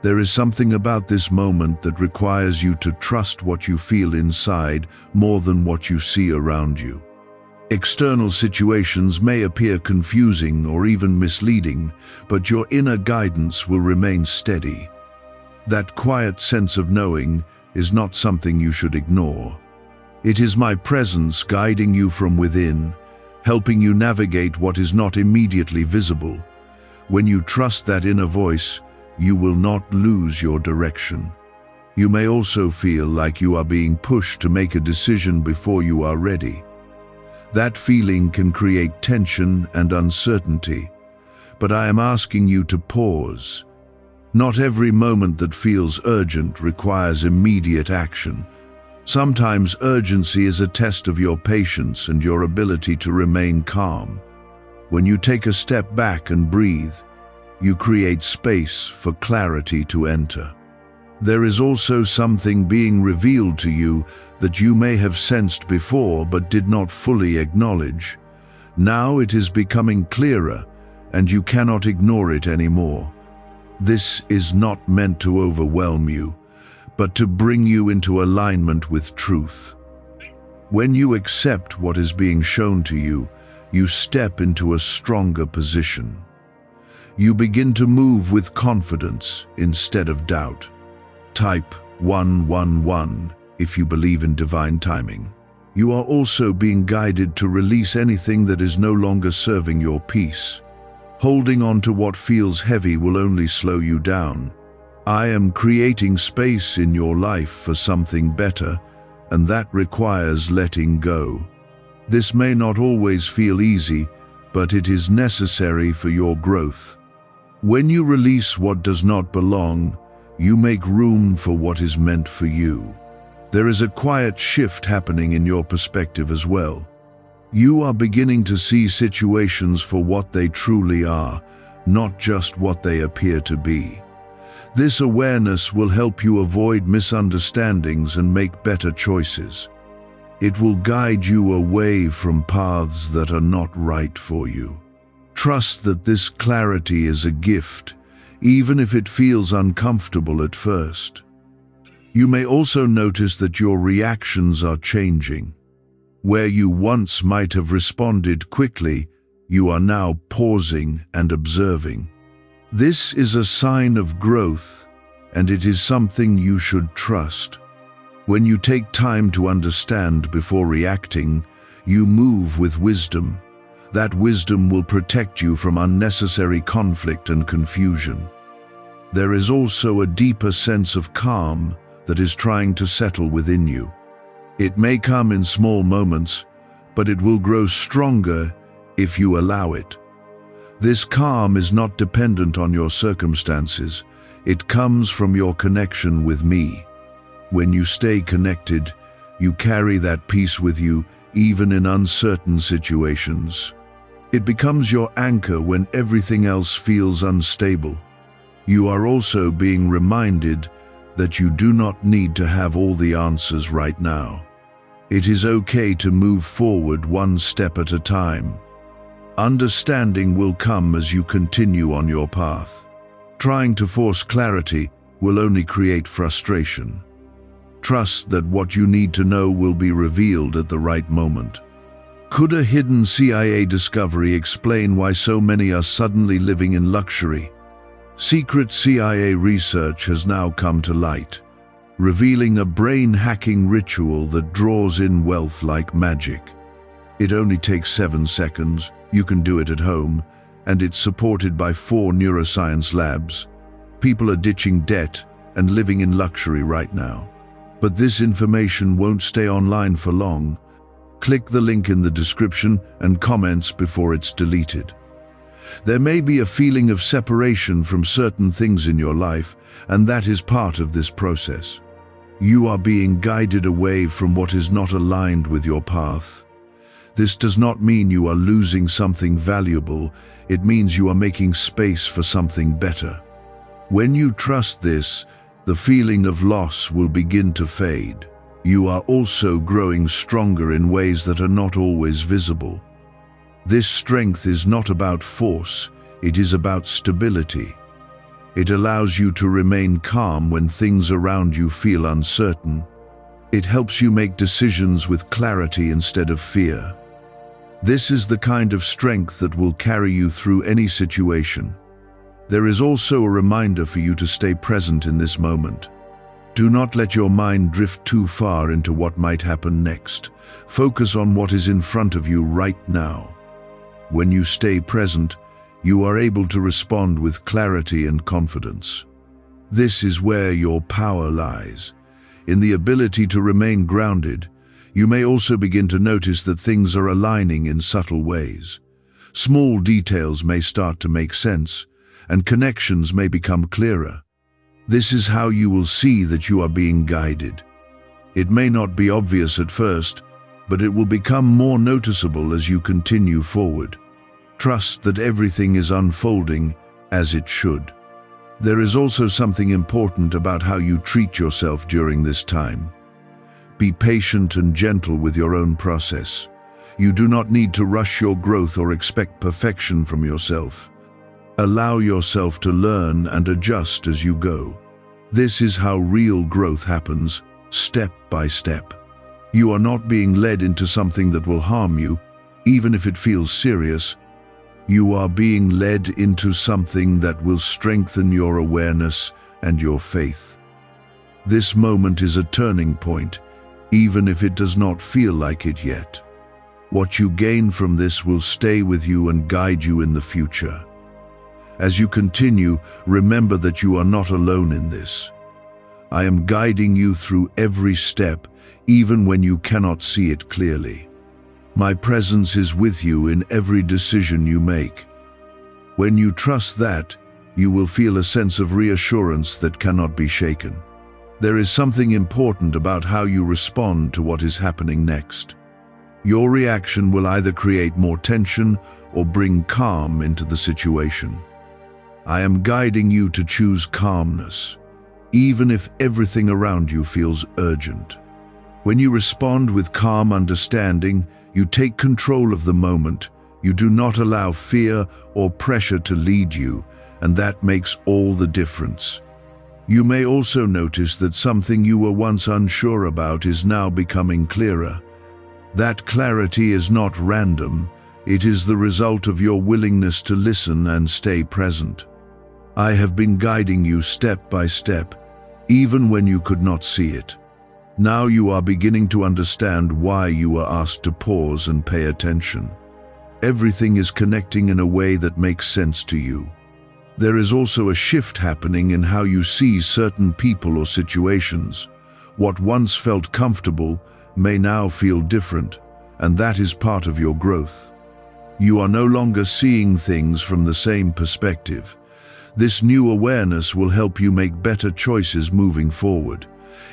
There is something about this moment that requires you to trust what you feel inside more than what you see around you. External situations may appear confusing or even misleading, but your inner guidance will remain steady. That quiet sense of knowing is not something you should ignore. It is my presence guiding you from within, helping you navigate what is not immediately visible. When you trust that inner voice, you will not lose your direction. You may also feel like you are being pushed to make a decision before you are ready. That feeling can create tension and uncertainty. But I am asking you to pause. Not every moment that feels urgent requires immediate action. Sometimes urgency is a test of your patience and your ability to remain calm. When you take a step back and breathe, you create space for clarity to enter. There is also something being revealed to you that you may have sensed before but did not fully acknowledge. Now it is becoming clearer, and you cannot ignore it anymore. This is not meant to overwhelm you, but to bring you into alignment with truth. When you accept what is being shown to you, you step into a stronger position. You begin to move with confidence instead of doubt. Type 111 if you believe in divine timing. You are also being guided to release anything that is no longer serving your peace. Holding on to what feels heavy will only slow you down. I am creating space in your life for something better, and that requires letting go. This may not always feel easy, but it is necessary for your growth. When you release what does not belong, you make room for what is meant for you. There is a quiet shift happening in your perspective as well. You are beginning to see situations for what they truly are, not just what they appear to be. This awareness will help you avoid misunderstandings and make better choices. It will guide you away from paths that are not right for you. Trust that this clarity is a gift, even if it feels uncomfortable at first. You may also notice that your reactions are changing. Where you once might have responded quickly, you are now pausing and observing. This is a sign of growth, and it is something you should trust. When you take time to understand before reacting, you move with wisdom. That wisdom will protect you from unnecessary conflict and confusion. There is also a deeper sense of calm that is trying to settle within you. It may come in small moments, but it will grow stronger if you allow it. This calm is not dependent on your circumstances. It comes from your connection with me. When you stay connected, you carry that peace with you, even in uncertain situations. It becomes your anchor when everything else feels unstable. You are also being reminded that you do not need to have all the answers right now. It is okay to move forward one step at a time. Understanding will come as you continue on your path. Trying to force clarity will only create frustration. Trust that what you need to know will be revealed at the right moment. Could a hidden CIA discovery explain why so many are suddenly living in luxury? Secret CIA research has now come to light, revealing a brain-hacking ritual that draws in wealth like magic. It only takes 7 seconds, you can do it at home, and it's supported by 4 neuroscience labs. People are ditching debt and living in luxury right now. But this information won't stay online for long. Click the link in the description and comments before it's deleted. There may be a feeling of separation from certain things in your life, and that is part of this process. You are being guided away from what is not aligned with your path. This does not mean you are losing something valuable. It means you are making space for something better. When you trust this, the feeling of loss will begin to fade. You are also growing stronger in ways that are not always visible. This strength is not about force, it is about stability. It allows you to remain calm when things around you feel uncertain. It helps you make decisions with clarity instead of fear. This is the kind of strength that will carry you through any situation. There is also a reminder for you to stay present in this moment. Do not let your mind drift too far into what might happen next. Focus on what is in front of you right now. When you stay present, you are able to respond with clarity and confidence. This is where your power lies, in the ability to remain grounded, You may also begin to notice that things are aligning in subtle ways. Small details may start to make sense, and connections may become clearer. This is how you will see that you are being guided. It may not be obvious at first, but it will become more noticeable as you continue forward. Trust that everything is unfolding as it should. There is also something important about how you treat yourself during this time. Be patient and gentle with your own process. You do not need to rush your growth or expect perfection from yourself. Allow yourself to learn and adjust as you go. This is how real growth happens, step by step. You are not being led into something that will harm you, even if it feels serious. You are being led into something that will strengthen your awareness and your faith. This moment is a turning point, even if it does not feel like it yet. What you gain from this will stay with you and guide you in the future. As you continue, remember that you are not alone in this. I am guiding you through every step, even when you cannot see it clearly. My presence is with you in every decision you make. When you trust that, you will feel a sense of reassurance that cannot be shaken. There is something important about how you respond to what is happening next. Your reaction will either create more tension or bring calm into the situation. I am guiding you to choose calmness, even if everything around you feels urgent. When you respond with calm understanding, you take control of the moment. You do not allow fear or pressure to lead you, and that makes all the difference. You may also notice that something you were once unsure about is now becoming clearer. That clarity is not random. It is the result of your willingness to listen and stay present. I have been guiding you step by step, even when you could not see it. Now you are beginning to understand why you were asked to pause and pay attention. Everything is connecting in a way that makes sense to you. There is also a shift happening in how you see certain people or situations. What once felt comfortable may now feel different, and that is part of your growth. You are no longer seeing things from the same perspective. This new awareness will help you make better choices moving forward.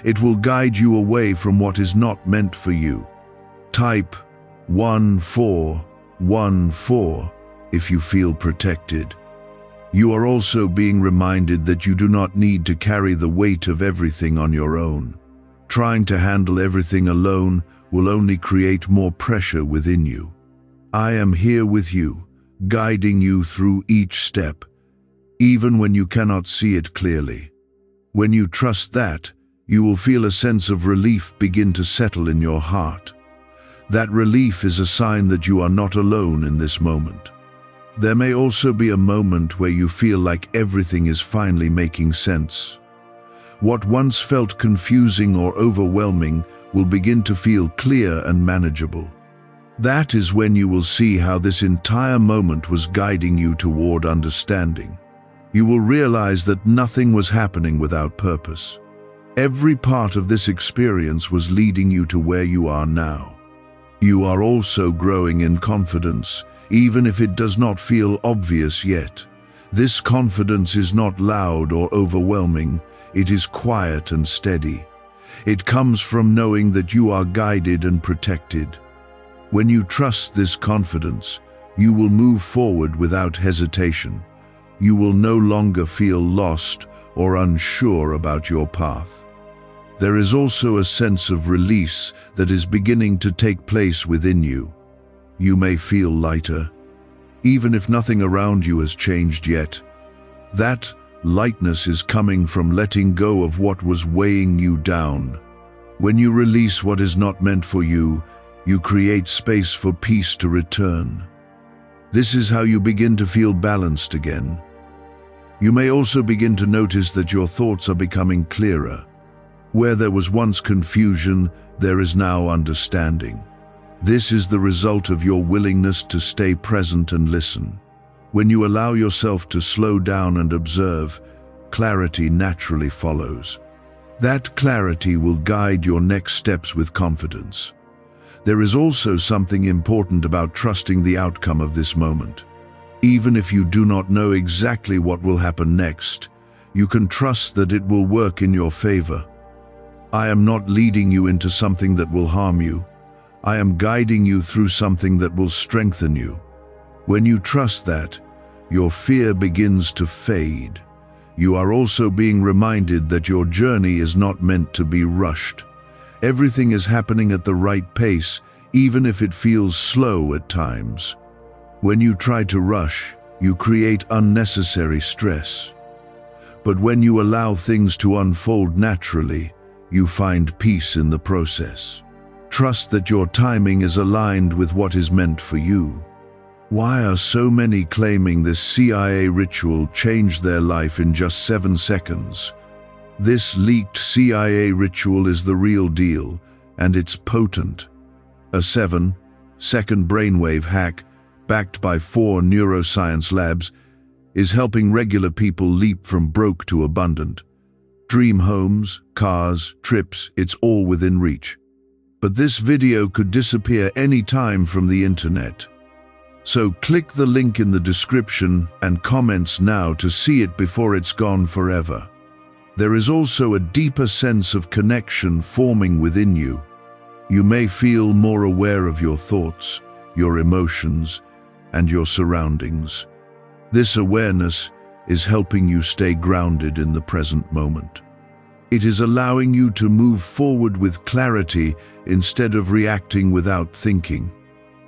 It will guide you away from what is not meant for you. Type 1414 if you feel protected. You are also being reminded that you do not need to carry the weight of everything on your own. Trying to handle everything alone will only create more pressure within you. I am here with you, guiding you through each step, even when you cannot see it clearly. When you trust that, you will feel a sense of relief begin to settle in your heart. That relief is a sign that you are not alone in this moment. There may also be a moment where you feel like everything is finally making sense. What once felt confusing or overwhelming will begin to feel clear and manageable. That is when you will see how this entire moment was guiding you toward understanding. You will realize that nothing was happening without purpose. Every part of this experience was leading you to where you are now. You are also growing in confidence, even if it does not feel obvious yet. This confidence is not loud or overwhelming. It is quiet and steady. It comes from knowing that you are guided and protected. When you trust this confidence, you will move forward without hesitation. You will no longer feel lost or unsure about your path. There is also a sense of release that is beginning to take place within you. You may feel lighter, even if nothing around you has changed yet. That lightness is coming from letting go of what was weighing you down. When you release what is not meant for you, you create space for peace to return. This is how you begin to feel balanced again. You may also begin to notice that your thoughts are becoming clearer. Where there was once confusion, there is now understanding. This is the result of your willingness to stay present and listen. When you allow yourself to slow down and observe, clarity naturally follows. That clarity will guide your next steps with confidence. There is also something important about trusting the outcome of this moment. Even if you do not know exactly what will happen next, you can trust that it will work in your favor. I am not leading you into something that will harm you. I am guiding you through something that will strengthen you. When you trust that, your fear begins to fade. You are also being reminded that your journey is not meant to be rushed. Everything is happening at the right pace, even if it feels slow at times. When you try to rush, you create unnecessary stress. But when you allow things to unfold naturally, you find peace in the process. Trust that your timing is aligned with what is meant for you. Why are so many claiming this CIA ritual changed their life in just 7 seconds? This leaked CIA ritual is the real deal, and it's potent. A 7-second brainwave hack, backed by 4 neuroscience labs, is helping regular people leap from broke to abundant. Dream homes, cars, trips, it's all within reach. But this video could disappear any time from the internet. So click the link in the description and comments now to see it before it's gone forever. There is also a deeper sense of connection forming within you. You may feel more aware of your thoughts, your emotions, and your surroundings. This awareness is helping you stay grounded in the present moment. It is allowing you to move forward with clarity instead of reacting without thinking.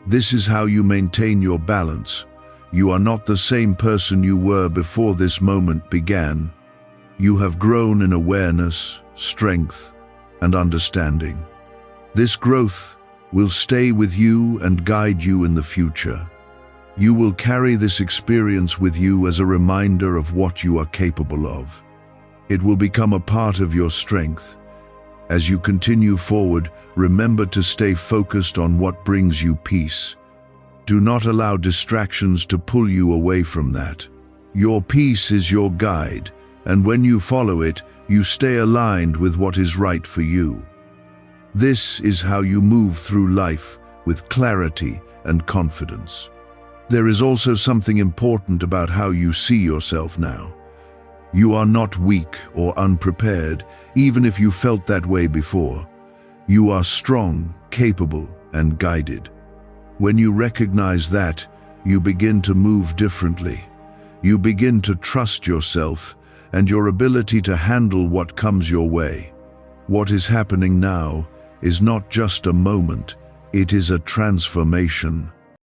This is how you maintain your balance. You are not the same person you were before this moment began. You have grown in awareness, strength, and understanding. This growth will stay with you and guide you in the future. You will carry this experience with you as a reminder of what you are capable of. It will become a part of your strength. As you continue forward, remember to stay focused on what brings you peace. Do not allow distractions to pull you away from that. Your peace is your guide, and when you follow it, you stay aligned with what is right for you. This is how you move through life with clarity and confidence. There is also something important about how you see yourself now. You are not weak or unprepared, even if you felt that way before. You are strong, capable, and guided. When you recognize that, you begin to move differently. You begin to trust yourself and your ability to handle what comes your way. What is happening now is not just a moment, it is a transformation.